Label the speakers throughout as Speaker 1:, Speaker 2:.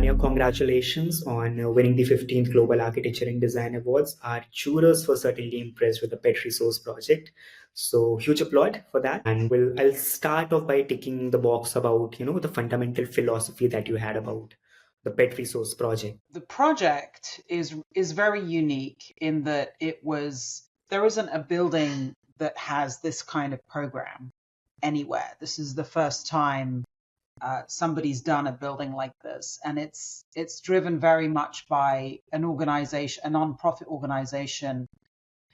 Speaker 1: Rania, congratulations on winning the 15th Global Architecture and Design Awards. Our jurors were certainly impressed with the pet resource project. So huge applaud for that. And I'll start off by ticking the box about, the fundamental philosophy that you had about the pet resource project.
Speaker 2: The project is very unique in that there isn't a building that has this kind of program anywhere. This is the first time somebody's done a building like this, and it's driven very much by a non-profit organization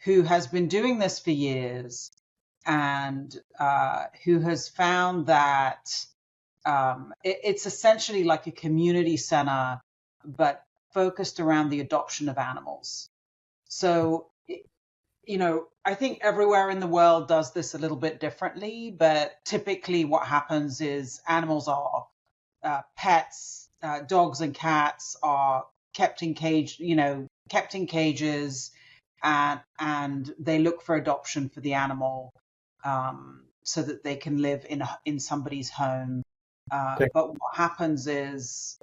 Speaker 2: who has been doing this for years, and who has found that it's essentially like a community center, but focused around the adoption of animals. So, I think everywhere in the world does this a little bit differently, but typically what happens is animals are pets, dogs and cats are kept in cages, and they look for adoption for the animal, so that they can live in somebody's home. But what happens is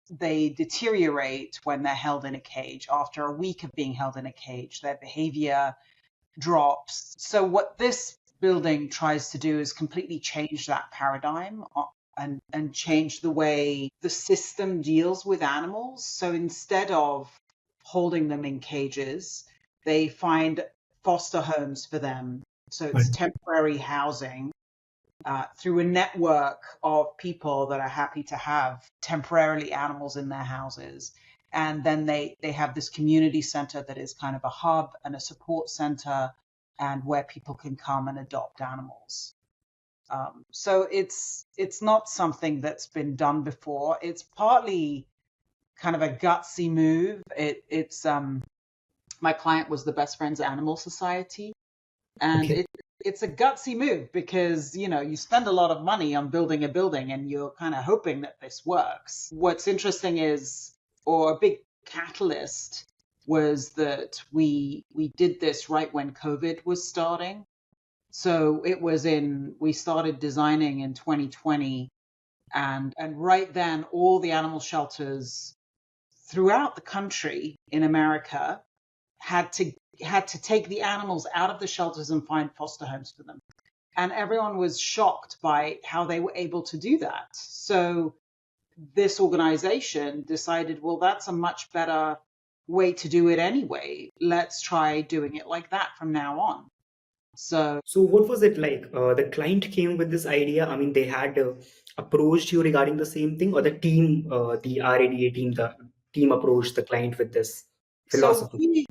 Speaker 2: they deteriorate when they're held in a cage. After a week of being held in a cage, their behavior drops. So what this building tries to do is completely change that paradigm and change the way the system deals with animals. So instead of holding them in cages, they find foster homes for them. So it's temporary housing through a network of people that are happy to have temporarily animals in their houses. And then they have this community center that is kind of a hub and a support center, and where people can come and adopt animals. So it's not something that's been done before. It's partly kind of a gutsy move. It's my client was the Best Friends Animal Society, and it's a gutsy move because, you spend a lot of money on building a building and you're kind of hoping that this works. What's interesting is, or a big catalyst was that we did this right when COVID was starting. So we started designing in 2020, and right then all the animal shelters throughout the country in America had to take the animals out of the shelters and find foster homes for them. And everyone was shocked by how they were able to do that. So this organization decided, well, that's a much better way to do it anyway. Let's try doing it like that from now on. So
Speaker 1: what was it like? The client came with this idea. I mean, they had approached you regarding the same thing, or the team, the RADA team, the team approached the client with this
Speaker 2: So
Speaker 1: philosophy.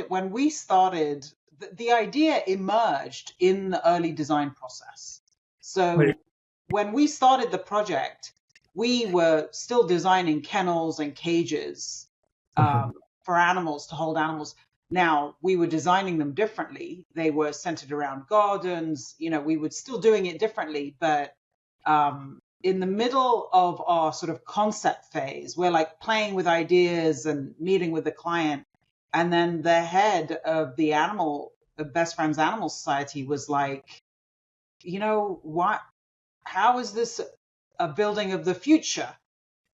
Speaker 2: when we started, the idea emerged in the early design process. So when we started the project, we were still designing kennels and cages for animals, to hold animals. Now, we were designing them differently. They were centered around gardens. We were still doing it differently, but in the middle of our sort of concept phase, we're like playing with ideas and meeting with the client. And then the head of the Best Friends Animal Society was like, how is this a building of the future?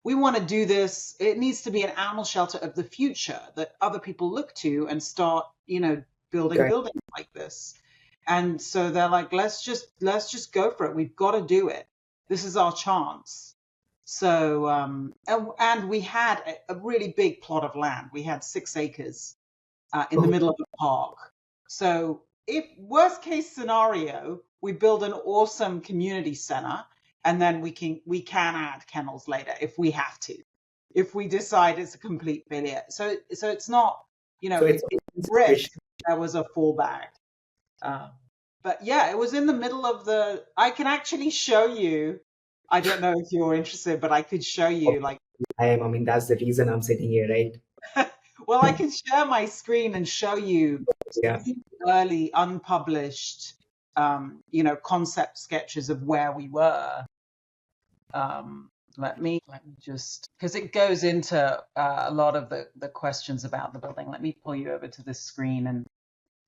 Speaker 2: We want to do this. It needs to be an animal shelter of the future that other people look to and start, building buildings like this. And so they're like, let's just go for it. We've got to do it. This is our chance. So, and we had a really big plot of land. We had 6 acres in the middle of the park. So if worst case scenario, we build an awesome community center, and then we can add kennels later if we have to, if we decide it's a complete failure. So it's not, it's risk. There was a fallback. But yeah, it was in the middle of I can actually show you. I don't know if you're interested, but I could show you
Speaker 1: I mean, that's the reason I'm sitting here, right?
Speaker 2: Well, I can share my screen and show you early unpublished, concept sketches of where we were. Let me just, because it goes into a lot of the questions about the building. Let me pull you over to the screen and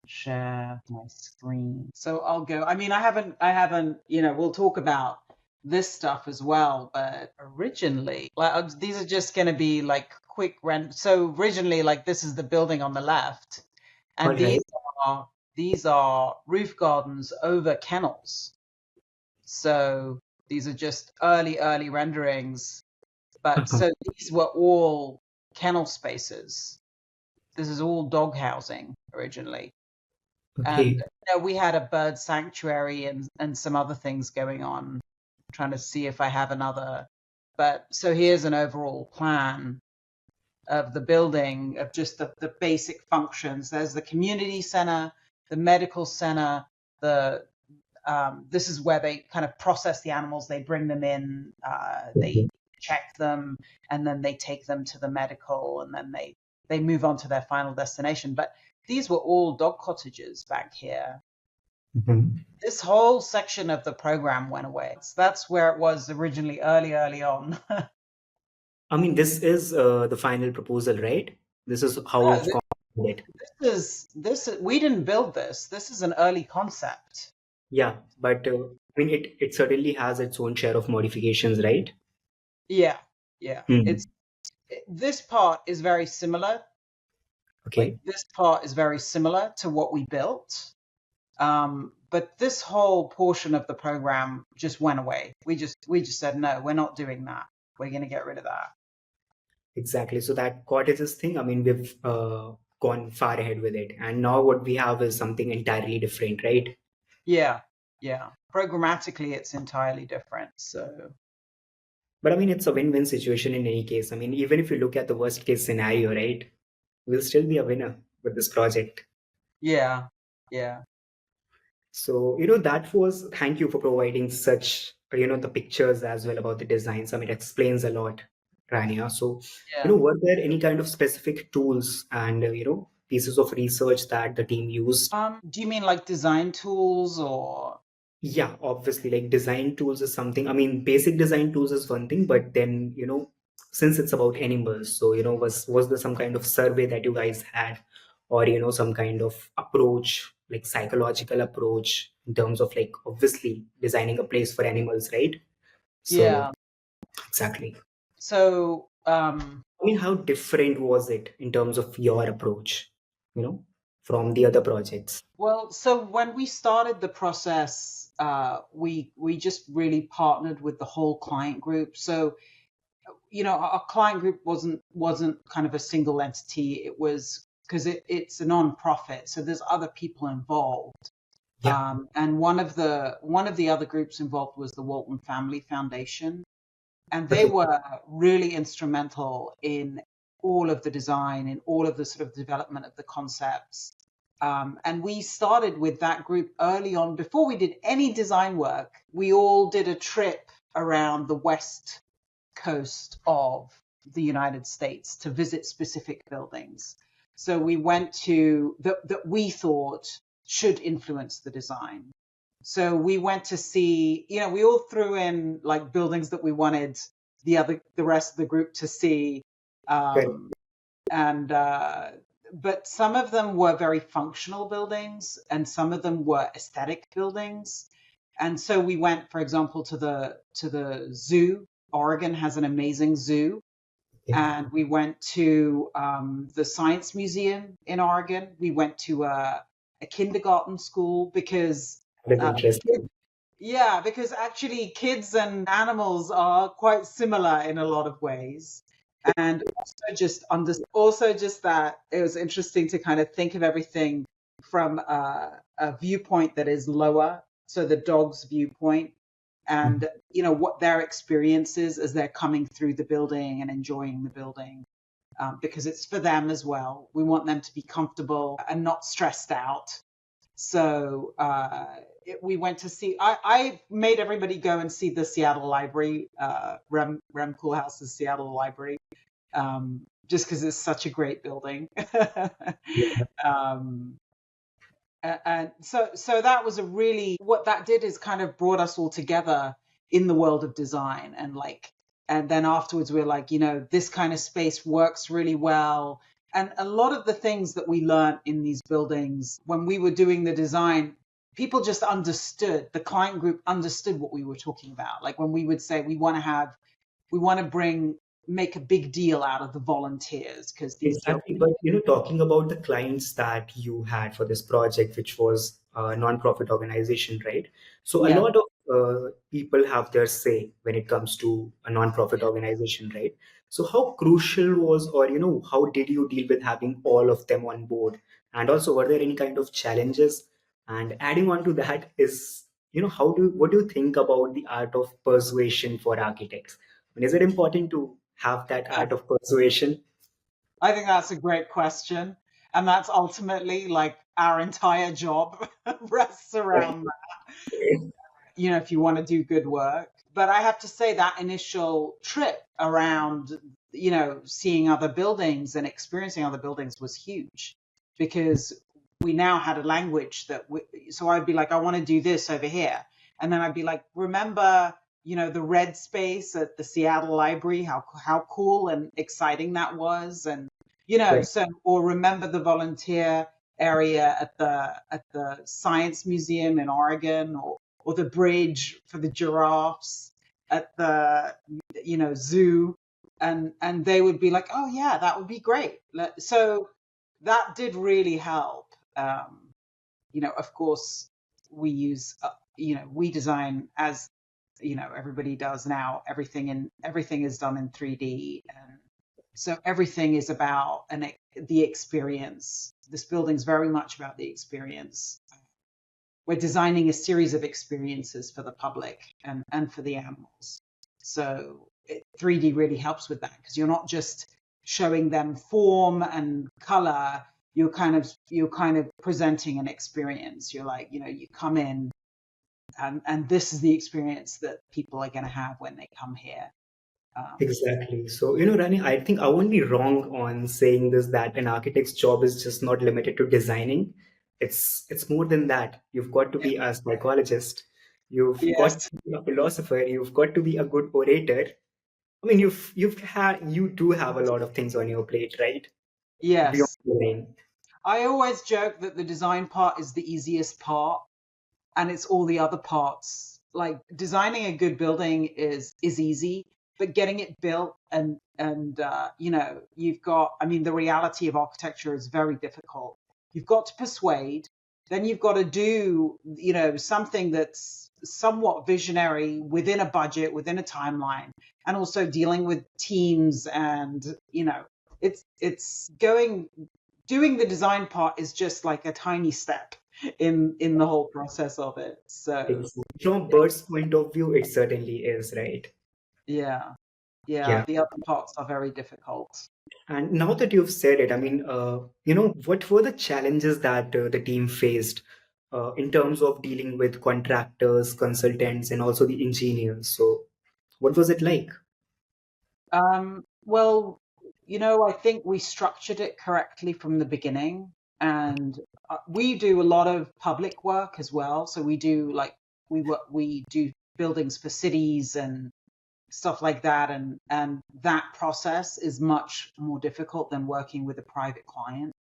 Speaker 2: share my screen. So I'll go. I mean, I haven't, we'll talk about this stuff as well, but originally, like these are just going to be like quick rent. So originally, like this is the building on the left,
Speaker 1: All
Speaker 2: and
Speaker 1: right.
Speaker 2: these are roof gardens over kennels. So these are just early renderings. But
Speaker 1: Uh-huh.
Speaker 2: so these were all kennel spaces. This is all dog housing originally. And
Speaker 1: Okay.
Speaker 2: we had a bird sanctuary and some other things going on. I'm trying to see if I have another. But so here's an overall plan of the building, of just the basic functions. There's the community center, the medical center, the this is where they kind of process the animals. They bring them in, they
Speaker 1: Okay.
Speaker 2: check them, and then they take them to the medical, and then they move on to their final destination. But these were all dog cottages back here.
Speaker 1: Mhm.
Speaker 2: This whole section of the program went away. So that's where it was originally, early on.
Speaker 1: I mean, this is the final proposal, right? This is how
Speaker 2: No,
Speaker 1: you've gone with it.
Speaker 2: we didn't build this. This is an early concept.
Speaker 1: Yeah, but I mean, it certainly has its own share of modifications, right?
Speaker 2: Yeah, yeah.
Speaker 1: Hmm.
Speaker 2: This part is very similar. Like
Speaker 1: Okay.
Speaker 2: this part is very similar to what we built. But this whole portion of the program just went away. We just said no, we're not doing that. We're going to get rid of that.
Speaker 1: Exactly. So that cottages thing, I mean, we've gone far ahead with it, and now what we have is something entirely different, right?
Speaker 2: Yeah, yeah. Programmatically, it's entirely different. So
Speaker 1: But I mean, it's a win-win situation in any case. I mean, even if you look at the worst case scenario, right, we'll still be a winner with this project.
Speaker 2: yeah, yeah,
Speaker 1: So, that was, thank you for providing such, the pictures as well about the designs. I mean, it explains a lot, Rania. So,
Speaker 2: yeah.
Speaker 1: were there any kind of specific tools and, pieces of research that the team used?
Speaker 2: Do you mean like design tools or?
Speaker 1: Yeah, obviously, like design tools is something. I mean, basic design tools is one thing, but then, since it's about animals, so, was there some kind of survey that you guys had, or, some kind of approach, like psychological approach in terms of like obviously designing a place for animals, right? So,
Speaker 2: Yeah.
Speaker 1: exactly.
Speaker 2: So,
Speaker 1: I mean, how different was it in terms of your approach, from the other projects?
Speaker 2: well, so when we started the process, we just really partnered with the whole client group. So, our client group wasn't kind of a single entity. It was because it's a non-profit, so there's other people involved.
Speaker 1: Yeah.
Speaker 2: And one of the other groups involved was the Walton Family Foundation, and they
Speaker 1: Okay.
Speaker 2: were really instrumental in all of the design, in all of the sort of development of the concepts. And we started with that group early on. Before we did any design work, we all did a trip around the West Coast of the United States to visit specific buildings. So we went to that we thought should influence the design. So we went to see, we all threw in like buildings that we wanted the rest of the group to see.
Speaker 1: Correct.
Speaker 2: Um, and but some of them were very functional buildings and some of them were aesthetic buildings. And so we went, for example, to the zoo. Oregon has an amazing zoo.
Speaker 1: Okay.
Speaker 2: And we went to the Science Museum in Oregon. We went to a kindergarten school because
Speaker 1: That is
Speaker 2: uh,
Speaker 1: interesting.
Speaker 2: yeah, because actually kids and animals are quite similar in a lot of ways. And also just that it was interesting to kind of think of everything from a viewpoint that is lower, so the dog's viewpoint, and what their experience is as they're coming through the building and enjoying the building, because it's for them as well. We want them to be comfortable and not stressed out. So we went to see. I made everybody go and see the Seattle Library, Rem Koolhaas's Seattle Library, just because it's such a great building.
Speaker 1: Yeah.
Speaker 2: um, and so that was what that did is kind of brought us all together in the world of design, and then afterwards we're like, this kind of space works really well. And a lot of the things that we learned in these buildings when we were doing the design, people just understood, the client group understood what we were talking about. Like when we would say we want to make a big deal out of the volunteers because these buildings.
Speaker 1: Exactly. But talking about the clients that you had for this project, which was a non-profit organization, right? So a
Speaker 2: Yeah.
Speaker 1: lot of people have their say when it comes to a non-profit organization, right? So how crucial was, or how did you deal with having all of them on board? And also, were there any kind of challenges? And adding on to that is, what do you think about the art of persuasion for architects? And is it important to have that art of persuasion?
Speaker 2: I think that's a great question. And that's ultimately like our entire job rests around that, if you want to do good work. But I have to say that initial trip around, seeing other buildings and experiencing other buildings was huge because we now had a language so I'd be like, I want to do this over here. And then I'd be like, remember, the red space at the Seattle Library, how cool and exciting that was. And,
Speaker 1: Right.
Speaker 2: or remember the volunteer area at the Science Museum in Oregon, or the bridge for the giraffes at the zoo, and they would be like, oh yeah, that would be great. So that did really help. Of course, we use we design, as everybody does now, everything is done in 3D, and so everything is about the experience. This building's very much about the experience. We're designing a series of experiences for the public and for the animals. So 3D really helps with that because you're not just showing them form and color. You're kind of presenting an experience. You're like, you come in, and this is the experience that people are going to have when they come here. Um,
Speaker 1: Exactly. So, Rani, I think I won't be wrong on saying this, that an architect's job is just not limited to designing. It's more than that. You've got to be a psychologist. You've got
Speaker 2: yes,
Speaker 1: to be a philosopher. You've got to be a good orator. I mean, you do have a lot of things on your plate, right? Beyond
Speaker 2: yes.
Speaker 1: design.
Speaker 2: I always joke that the design part is the easiest part, and it's all the other parts. Like designing a good building is easy, but getting it built, and you've got, I mean, the reality of architecture is very difficult. You've got to persuade, then you've got to do, something that's somewhat visionary within a budget, within a timeline, and also dealing with teams, and it's going doing the design part is just like a tiny step in the whole process of it. So
Speaker 1: Exactly. From a bird's point of view, it certainly is, right?
Speaker 2: yeah, yeah,
Speaker 1: Yeah.
Speaker 2: the other parts are very difficult.
Speaker 1: And now that you've said it, I mean, what were the challenges that the team faced in terms of dealing with contractors, consultants, and also the engineers? So, what was it like?
Speaker 2: Well, I think we structured it correctly from the beginning, and we do a lot of public work as well. So we do buildings for cities and stuff like that, and that process is much more difficult than working with a private client.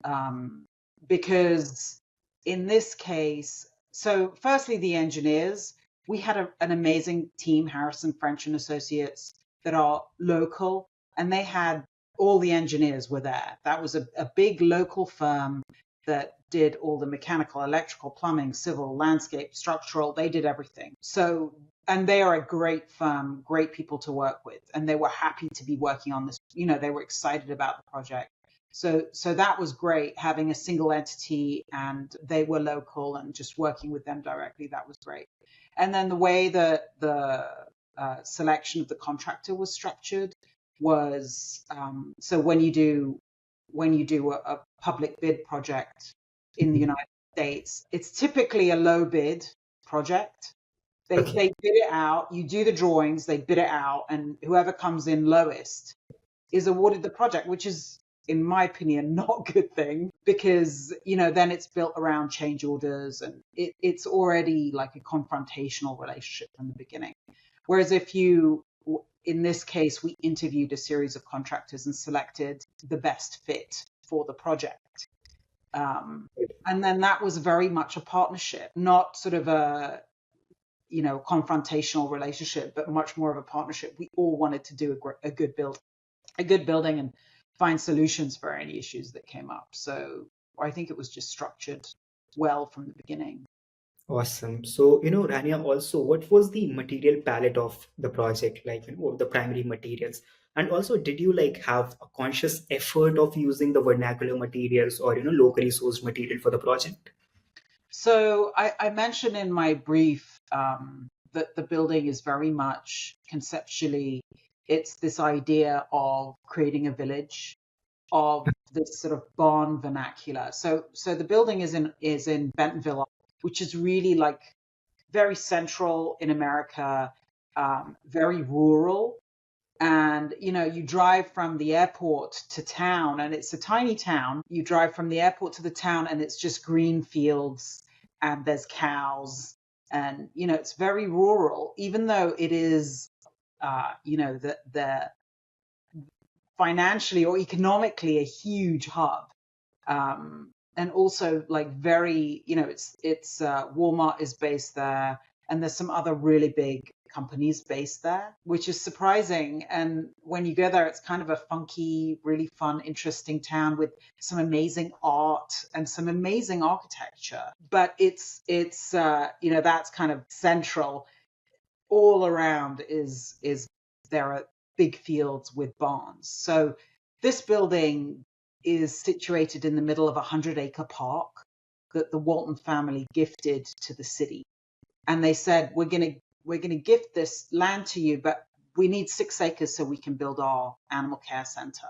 Speaker 2: um, because in this case, so firstly, the engineers, we had an amazing team, Harrison French and Associates, that are local, and they had all the engineers were there. That was a big local firm that did all the mechanical, electrical, plumbing, civil, landscape, structural. They did everything. So, and they are a great firm, great people to work with, and they were happy to be working on this. They were excited about the project. So that was great, having a single entity, and they were local, and just working with them directly. That was great. And then the way the selection of the contractor was structured was, so when you do a public bid project in the
Speaker 1: Mhm.
Speaker 2: United States, it's typically a low bid project.
Speaker 1: Okay.
Speaker 2: They bid it out. You do the drawings, they bid it out, and whoever comes in lowest is awarded the project, which is, in my opinion, not a good thing because, then it's built around change orders, and it's already like a confrontational relationship from the beginning. Whereas in this case, we interviewed a series of contractors and selected the best fit for the project. And then that was very much a partnership, not sort of a, confrontational relationship, but much more of a partnership. We all wanted to do a good building and find solutions for any issues that came up. So I think it was just structured well from the beginning.
Speaker 1: Awesome. So, Rania, also, what was the material palette of the project, like, the primary materials? And also, did you like have a conscious effort of using the vernacular materials or, locally sourced material for the project?
Speaker 2: So I mentioned in my brief that the building is very much conceptually, it's this idea of creating a village, of this sort of barn vernacular. So the building is in Bentonville, which is really like very central in America, very rural. And you drive from the airport to town, and it's a tiny town. You drive from the airport to the town, and it's just green fields, and there's cows, and it's very rural, even though it is the financially or economically a huge hub. And also like very, it's Walmart is based there, and there's some other really big companies based there, which is surprising. And when you go there, it's kind of a funky, really fun, interesting town with some amazing art and some amazing architecture. But it's that's kind of central. All around is there are big fields with barns. So this building is situated in the middle of a 100-acre park that the Walton family gifted to the city. And they said, we're gonna gift this land to you, but we need 6 acres so we can build our animal care center.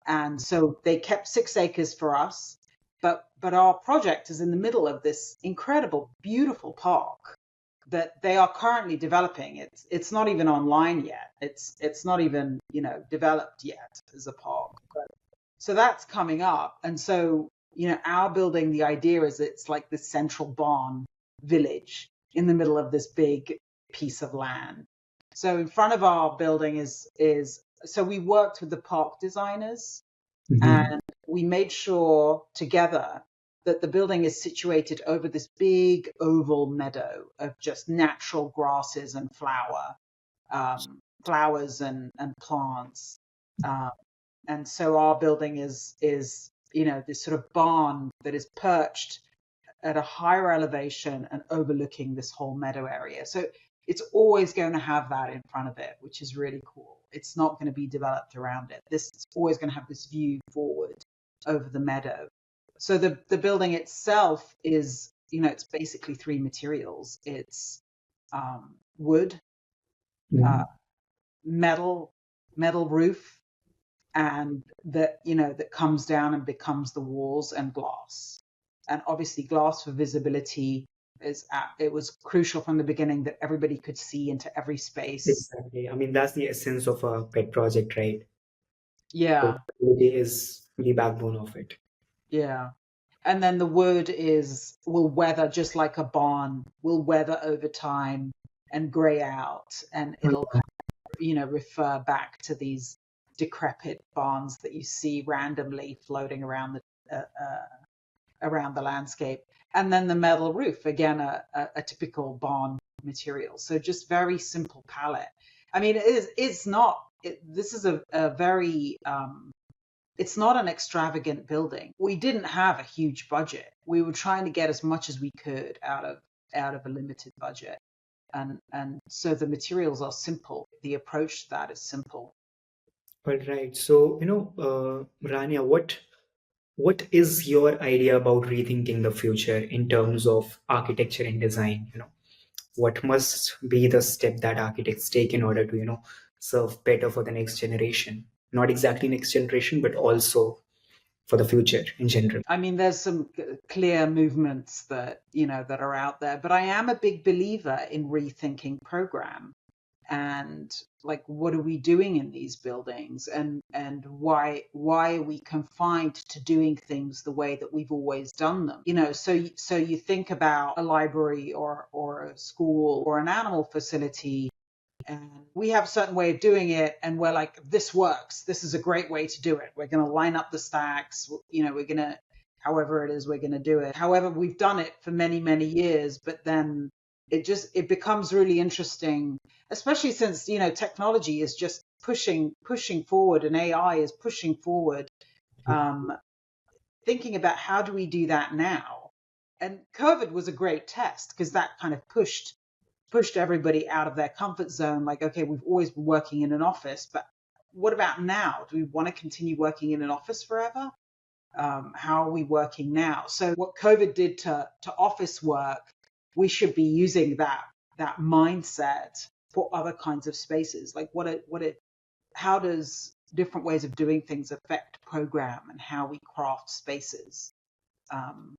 Speaker 2: And so they kept 6 acres for us, but our project is in the middle of this incredible, beautiful park that they are currently developing. It's not even online yet. It's not even developed yet as a park. So that's coming up, and so our building. The idea is it's like this central barn village in the middle of this big piece of land. So in front of our building is so we worked with the park designers,
Speaker 1: Mhm.
Speaker 2: and we made sure together that the building is situated over this big oval meadow of just natural grasses and flowers and plants. Um, and so our building is this sort of barn that is perched at a higher elevation and overlooking this whole meadow area. So it's always going to have that in front of it, which is really cool. It's not going to be developed around it. This is always going to have this view forward over the meadow. So the building itself is, it's basically 3 materials. It's wood, uh,
Speaker 1: Mhm.
Speaker 2: metal roof, and that comes down and becomes the walls, and glass. And obviously glass for visibility it was crucial from the beginning that everybody could see into every space.
Speaker 1: Exactly. I mean, that's the essence of a pet project, right? So
Speaker 2: Yeah,
Speaker 1: quality is the backbone of it.
Speaker 2: yeah. And then the wood will weather just like a barn, will weather over time and gray out, and it'll refer back to these decrepit barns that you see randomly floating around the landscape. And then the metal roof, again, a typical barn material. So just very simple palette. I mean, it's not, this is a very, it's not an extravagant building. We didn't have a huge budget. We were trying to get as much as we could out of a limited budget. And so the materials are simple. The approach to that is simple.
Speaker 1: All right. So, Rania, what is your idea about rethinking the future in terms of architecture and design? What must be the step that architects take in order to, serve better for the next generation? Not exactly next generation, but also for the future in general.
Speaker 2: I mean, there's some clear movements that are out there, but I am a big believer in rethinking program, and like, what are we doing in these buildings, and why are we confined to doing things the way that we've always done them? So you think about a library or a school or an animal facility, and we have a certain way of doing it, and we're like, this works, this is a great way to do it, we're going to line up the stacks, we're going to however it is we're going to do it. However, we've done it for many, many years, but then it becomes really interesting, especially since, technology is just pushing forward and AI is pushing forward. Um, Thinking about how do we do that now? And COVID was a great test because that kind of pushed everybody out of their comfort zone. Like, okay, we've always been working in an office, but what about now? Do we want to continue working in an office forever? How are we working now? So what COVID did to office work, we should be using that mindset for other kinds of spaces. Like how does different ways of doing things affect program and how we craft spaces? Um,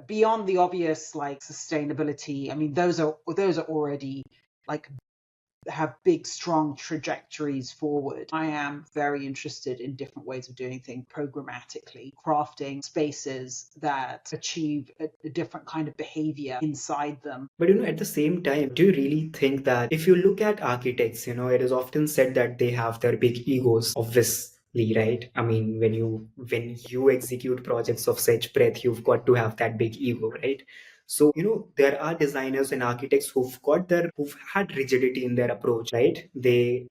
Speaker 2: Beyond the obvious like sustainability. I mean, those are already like have big, strong trajectories forward. I am very interested in different ways of doing things programmatically, crafting spaces that achieve a different kind of behavior inside them.
Speaker 1: But at the same time, do you really think that if you look at architects, it is often said that they have their big egos, obviously, right? I mean, when you execute projects of such breadth, you've got to have that big ego, right? So, there are designers and architects who've had rigidity in their approach, right?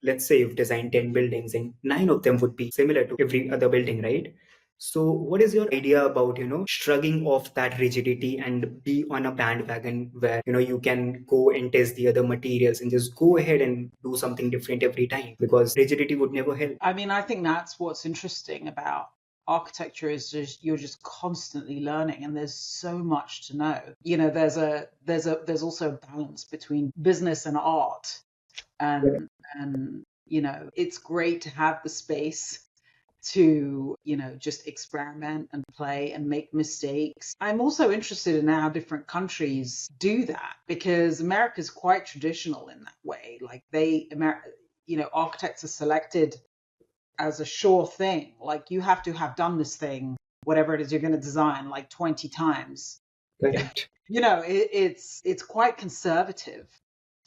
Speaker 1: Let's say you've designed 10 buildings and 9 of them would be similar to every other building, right? So, what is your idea about, shrugging off that rigidity and be on a bandwagon where, you can go and test the other materials and just go ahead and do something different every time because rigidity would never help.
Speaker 2: I mean, I think that's what's interesting about architecture is just you're just constantly learning and there's so much to know. There's also a balance between business and art and it's great to have the space to just experiment and play and make mistakes. I'm also interested in how different countries do that because America's quite traditional in that way. Like architects are selected as a sure thing. Like you have to have done this thing, whatever it is you're going to design, like 20 times.
Speaker 1: Correct.
Speaker 2: It's quite conservative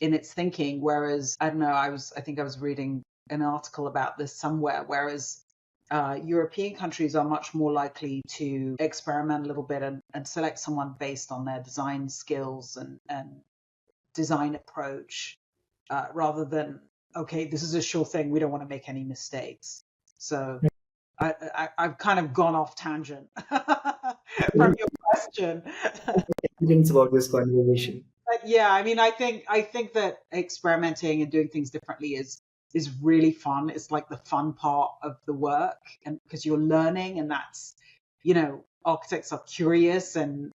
Speaker 2: in its thinking. Whereas I don't know, I think I was reading an article about this somewhere. Whereas European countries are much more likely to experiment a little bit and select someone based on their design skills and design approach, rather than, okay, this is a sure thing, we don't want to make any mistakes. So I've kind of gone off tangent from your question.
Speaker 1: Things about this conversation.
Speaker 2: But yeah, I mean, I think that experimenting and doing things differently is really fun. It's like the fun part of the work, and because you're learning, and that's architects are curious, and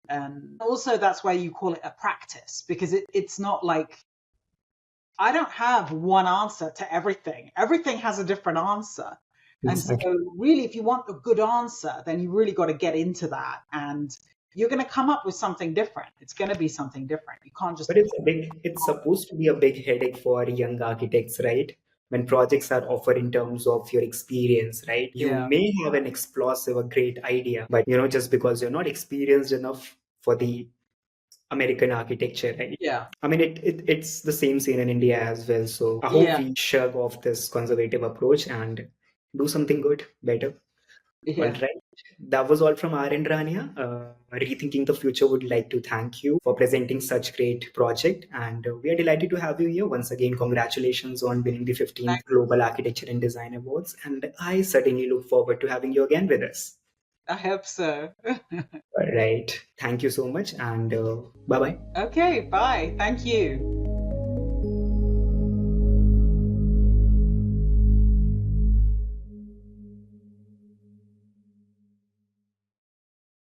Speaker 2: also that's why you call it a practice, because it's not like I don't have one answer to everything. Everything has a different answer. And so really, if you want a good answer, then you really got to get into that, and you're going to come up with something different. It's going to be something different. You can't just.
Speaker 1: But it's supposed to be a big headache for young architects, right? When projects are offered in terms of your experience, right? You
Speaker 2: Yeah.
Speaker 1: may have an explosive, a great idea, but just because you're not experienced enough for the American architecture, right?
Speaker 2: Yeah.
Speaker 1: I mean, it's the same scene in India as well. So I hope
Speaker 2: Yeah.
Speaker 1: we shrug off this conservative approach and do something good, better. All
Speaker 2: Yeah.
Speaker 1: right. That was all from our end, Rania. Rethinking the Future would like to thank you for presenting such great project. And we are delighted to have you here. Once again, congratulations on winning the 15th Global Architecture and Design Awards. And I certainly look forward to having you again with us.
Speaker 2: I hope so.
Speaker 1: All right. Thank you so much. And bye bye.
Speaker 2: Okay. Bye. Thank you.